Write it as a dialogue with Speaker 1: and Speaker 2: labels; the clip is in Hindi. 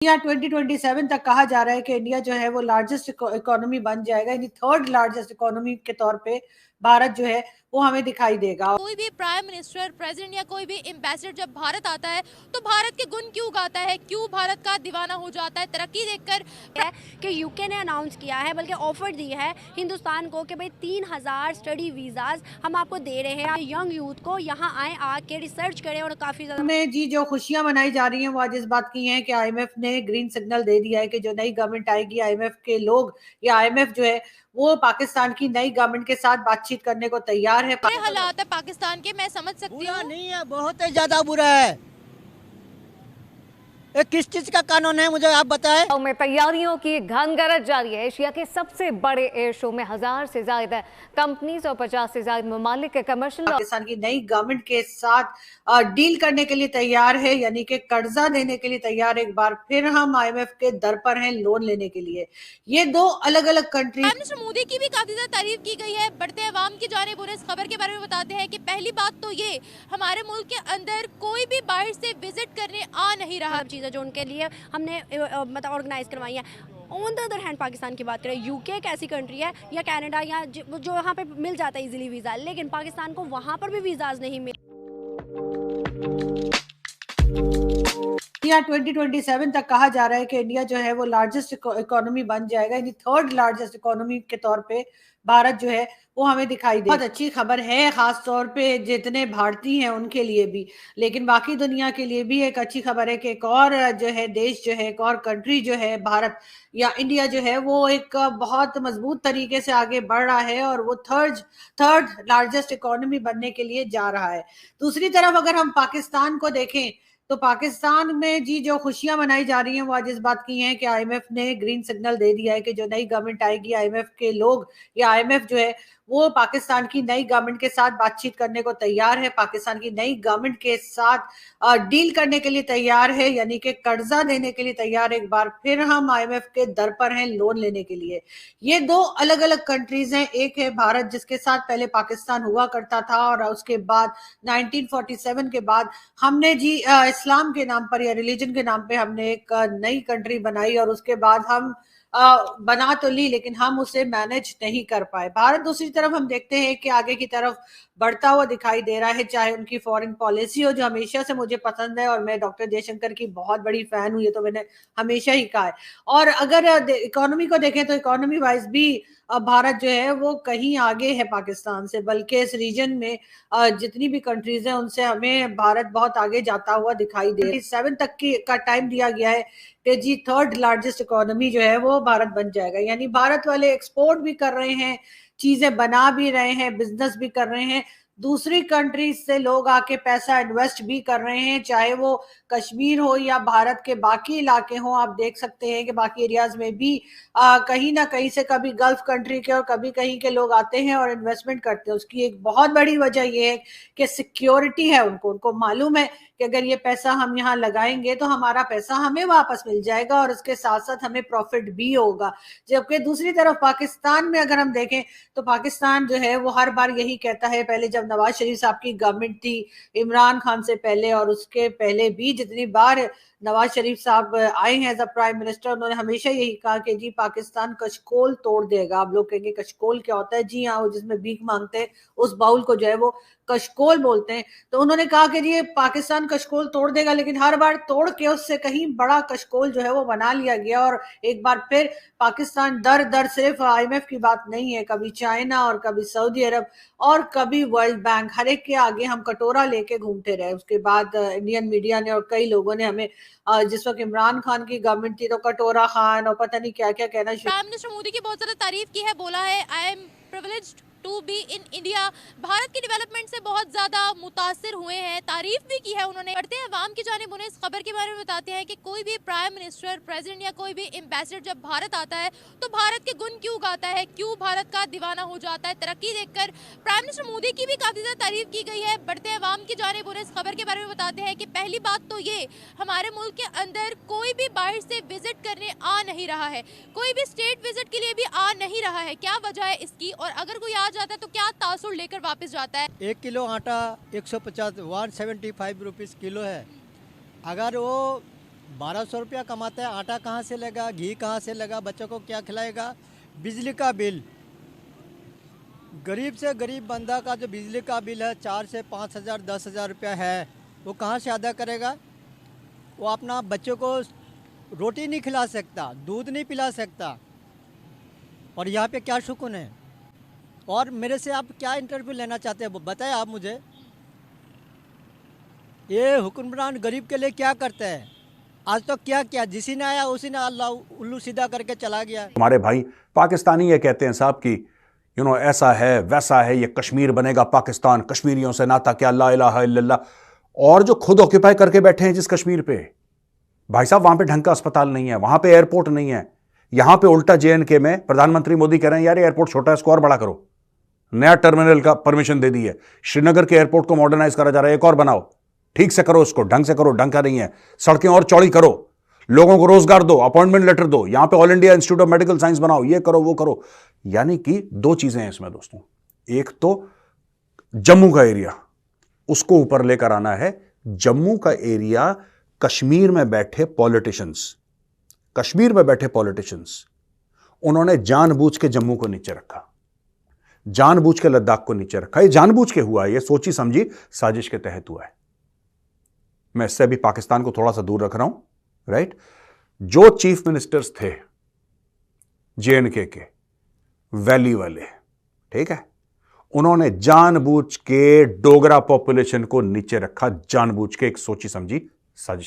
Speaker 1: इंडिया 2027 तक कहा जा रहा है कि इंडिया जो है वो लार्जेस्ट इकोनॉमी बन जाएगा, यानी थर्ड लार्जेस्ट इकोनॉमी के तौर पे भारत जो है वो हमें दिखाई देगा।
Speaker 2: कोई भी प्राइम मिनिस्टर, प्रेसिडेंट या कोई भी एम्बेसडर जब भारत आता है तो भारत के गुण क्यों गाता है, क्यों भारत का दीवाना हो जाता है तरक्की देखकर।
Speaker 3: है कि यूके ने अनाउंस किया है, बल्कि ऑफर दी है हिंदुस्तान को कि भाई 3000 स्टडी वीजाज हम आपको दे रहे हैं, यंग यूथ को यहाँ आए, आके रिसर्च करें। और काफी ज्यादा
Speaker 1: में जी जो खुशियां मनाई जा रही हैं वो आज इस बात की हैं कि आईएमएफ ने ग्रीन सिग्नल दे दिया है कि जो नई गवर्नमेंट आएगी, आईएमएफ के लोग या आईएमएफ जो है वो पाकिस्तान की नई गवर्नमेंट के साथ बातचीत करने को तैयार है।
Speaker 2: हालात है पाकिस्तान के, मैं समझ सकती
Speaker 4: बुरा
Speaker 2: हूँ।
Speaker 4: नहीं है, बहुत ही ज्यादा बुरा है। ये किस चीज का कानून है, मुझे आप बताएं।
Speaker 5: में तैयारियों की घनगरज जारी है। एशिया के सबसे बड़े एयर शो में 1000 से ज्यादा कंपनीज और 50 से ज्यादा ममालिक के कमर्शियल
Speaker 1: पाकिस्तान की नई गवर्नमेंट के साथ डील करने के लिए तैयार है, यानी कि कर्जा देने के लिए तैयार। एक बार फिर हम आईएमएफ के दर पर हैं लोन लेने के लिए। ये दो अलग अलग कंट्री।
Speaker 2: प्राइम मिनिस्टर मोदी की भी काफी ज्यादा तारीफ की गई है। बढ़ते अवाम की जानिब इस खबर के बारे में बताते हैं कि पहली बात तो ये, हमारे मुल्क के अंदर कोई भी बाहर से विजिट करने आ नहीं रहा।
Speaker 3: चीजें जो उनके लिए हमने मतलब ऑर्गेनाइज करवाई है। On the other hand Pakistan की बात करें, यूके एक ऐसी कंट्री है या कनाडा या जो यहाँ पे मिल जाता है इजीली वीजा, लेकिन पाकिस्तान को वहां पर भी वीजाज नहीं मिल।
Speaker 1: इंडिया 2027 तक कहा जा रहा है कि इंडिया जो है वो लार्जेस्ट इकोनॉमी बन जाएगा, यानी थर्ड लार्जेस्ट इकोनॉमी के तौर पे भारत जो है वो हमें दिखाई दे। बहुत अच्छी खबर है, खास तौर पे जितने भारतीय हैं उनके लिए भी, लेकिन बाकी दुनिया के लिए भी एक अच्छी खबर है कि एक और जो है देश जो है, एक और कंट्री जो है, भारत या इंडिया जो है वो एक बहुत मजबूत तरीके से आगे बढ़ रहा है और वो थर्ड लार्जेस्ट इकोनॉमी बनने के लिए जा रहा है। दूसरी तरफ अगर हम पाकिस्तान को देखें तो पाकिस्तान में जी जो खुशियां मनाई जा रही हैं वो आज इस बात की हैं कि आईएमएफ ने ग्रीन सिग्नल दे दिया है कि जो नई गवर्नमेंट आएगी, आईएमएफ के लोग या आईएमएफ जो है वो पाकिस्तान की नई गवर्नमेंट के साथ बातचीत करने को तैयार है, पाकिस्तान की नई गवर्नमेंट के साथ डील करने के लिए तैयार है, यानी कि कर्जा देने के लिए तैयार। एक बार फिर हम आईएमएफ के दर पर हैं लोन लेने के लिए। ये दो अलग अलग कंट्रीज हैं, एक है भारत जिसके साथ पहले पाकिस्तान हुआ करता था और उसके बाद 1947 के बाद हमने जी इस्लाम के नाम पर या रिलीजन के नाम पे हमने एक नई कंट्री बनाई और उसके बाद हम बना तो ली लेकिन हम उसे मैनेज नहीं कर पाए। भारत दूसरी तरफ हम देखते हैं कि आगे की तरफ बढ़ता हुआ दिखाई दे रहा है, चाहे उनकी फॉरेन पॉलिसी हो जो हमेशा से मुझे पसंद है और मैं डॉक्टर जयशंकर की बहुत बड़ी फैन हूँ, ये तो मैंने हमेशा ही कहा है। और अगर इकोनॉमी को देखें तो इकोनॉमी वाइज भी भारत जो है वो कहीं आगे है पाकिस्तान से, बल्कि इस रीजन में जितनी भी कंट्रीज हैं उनसे हमें भारत बहुत आगे जाता हुआ दिखाई दे रहा है। 7 तक की का टाइम दिया गया है कि जी थर्ड लार्जेस्ट इकोनॉमी जो है वो भारत बन जाएगा, यानी भारत वाले एक्सपोर्ट भी कर रहे हैं, चीजें बना भी रहे हैं, बिजनेस भी कर रहे हैं, दूसरी कंट्रीज से लोग आके पैसा इन्वेस्ट भी कर रहे हैं, चाहे वो कश्मीर हो या भारत के बाकी इलाके हो। आप देख सकते हैं कि बाकी एरियाज में भी कहीं ना कहीं से कभी गल्फ कंट्री के और कभी कहीं के लोग आते हैं और इन्वेस्टमेंट करते हैं। उसकी एक बहुत बड़ी वजह यह है कि सिक्योरिटी है, उनको मालूम है कि अगर ये पैसा हम यहाँ लगाएंगे तो हमारा पैसा हमें वापस मिल जाएगा और उसके साथ साथ हमें प्रॉफिट भी होगा। जबकि दूसरी तरफ पाकिस्तान में अगर हम देखें तो पाकिस्तान जो है वो हर बार यही कहता है, पहले जब नवाज शरीफ साहब की गवर्नमेंट थी, इमरान खान से पहले और उसके पहले भी जितनी बार नवाज शरीफ साहब आए हैं एज अ प्राइम मिनिस्टर, उन्होंने हमेशा यही कहा कि जी पाकिस्तान कशकोल तोड़ देगा। आप लोग कहेंगे कशकोल क्या होता है? जी हाँ, वो जिसमें भीख मांगते हैं उस बाउल को जो है वो कशकोल बोलते हैं। तो उन्होंने कहा कि जी पाकिस्तान कशकोल तोड़ देगा, लेकिन हर बार तोड़ के उससे कहीं बड़ा कशकोल जो है वो बना लिया गया। और एक बार फिर पाकिस्तान दर दर सिर्फ आईएमएफ की बात नहीं है, कभी चाइना और कभी सऊदी अरब और कभी वर्ल्ड बैंक, हर एक के आगे हम कटोरा लेके घूमते रहे। उसके बाद इंडियन मीडिया ने और कई लोगों ने हमें जिस वक्त इमरान खान की गवर्नमेंट थी तो कटोरा खान और पता नहीं क्या क्या कहना शुरू।
Speaker 2: प्राइम मिनिस्टर मोदी की बहुत ज्यादा तारीफ की है, बोला है I am privileged to be in India. भारत की डेवलपमेंट से बहुत ज्यादा मुतासिर हुए हैं, तारीफ भी की है उन्होंने। बढ़ते हैं अवाम की जानिब उन्हें इस खबर के बारे में बताते हैं कि कोई भी प्राइम मिनिस्टर, प्रेसिडेंट या कोई भी एम्बेसडर जब भारत आता है तो भारत के गुण क्यों गाता है, क्यों भारत का दीवाना हो जाता है तरक्की देखकर। प्राइम मिनिस्टर मोदी की भी काफी ज्यादा तारीफ की गई है। बढ़ते हैं अवाम की जानिब उन्हें इस खबर के बारे में बताते हैं कि पहली बात तो ये, हमारे मुल्क के अंदर कोई भी बाहर से विजिट करने आ नहीं रहा है, कोई भी स्टेट विजिट के लिए भी आ नहीं रहा है। क्या वजह है इसकी, और अगर कोई आ जाता है तो क्या तासुर लेकर वापस जाता है?
Speaker 4: 1 किलो आटा 150 175 रुपीज़ किलो है। अगर वो 1200 रुपया कमाता है, आटा कहाँ से लेगा, घी कहाँ से लेगा, बच्चों को क्या खिलाएगा, बिजली का बिल, गरीब से गरीब बंदा का जो बिजली का बिल है 4 से 5,000 10,000 रुपया है, वो कहाँ से अदा करेगा। वो अपना बच्चों को रोटी नहीं खिला सकता, दूध नहीं पिला सकता, और यहाँ पे क्या सुकून है। और मेरे से आप क्या इंटरव्यू लेना चाहते हैं वो बताएं आप मुझे। ये हुक्मरान गरीब के लिए क्या करते हैं, आज तो क्या किया, जिसी ने आया उसी ने अल्लाह उल्लू सीधा करके चला गया।
Speaker 6: हमारे भाई पाकिस्तानी ये कहते हैं साहब कि ऐसा है वैसा है, ये कश्मीर बनेगा पाकिस्तान, कश्मीरियों से नाता क्या, ला इलाहा इल्लल्लाह। और जो खुद ऑक्यूपाई करके बैठे हैं जिस कश्मीर पे, भाई साहब वहां पे ढंग का अस्पताल नहीं है, वहां पे एयरपोर्ट नहीं है। यहां पे उल्टा JNK में प्रधानमंत्री मोदी कह रहे हैं यार एयरपोर्ट छोटा है, इसको और बड़ा करो, नया टर्मिनल का परमिशन दे दी है। श्रीनगर के एयरपोर्ट को मॉडर्नाइज करा जा रहा है, एक और बनाओ, ठीक से करो, उसको ढंग से करो, ढंग का नहीं है। सड़कें और चौड़ी करो, लोगों को रोजगार दो, अपॉइंटमेंट लेटर दो, यहां पे all India institute of medical science बनाओ, ये करो वो करो। यानी कि दो चीजें हैं इसमें दोस्तों, एक तो जम्मू का एरिया उसको ऊपर लेकर आना है। जम्मू का एरिया कश्मीर में बैठे पॉलिटिशियंस उन्होंने जानबूझ के जम्मू को नीचे रखा, जानबूझ के लद्दाख को नीचे रखा। ये जानबूझ के हुआ है, ये सोची समझी साजिश के तहत हुआ है। मैं इससे भी पाकिस्तान को थोड़ा सा दूर रख रहा हूं, राइट। जो चीफ मिनिस्टर्स थे JNK के, वैली वाले, ठीक है, उन्होंने जानबूझ के डोगरा पॉपुलेशन को नीचे रखा, जानबूझ के, एक सोची समझी साजिश के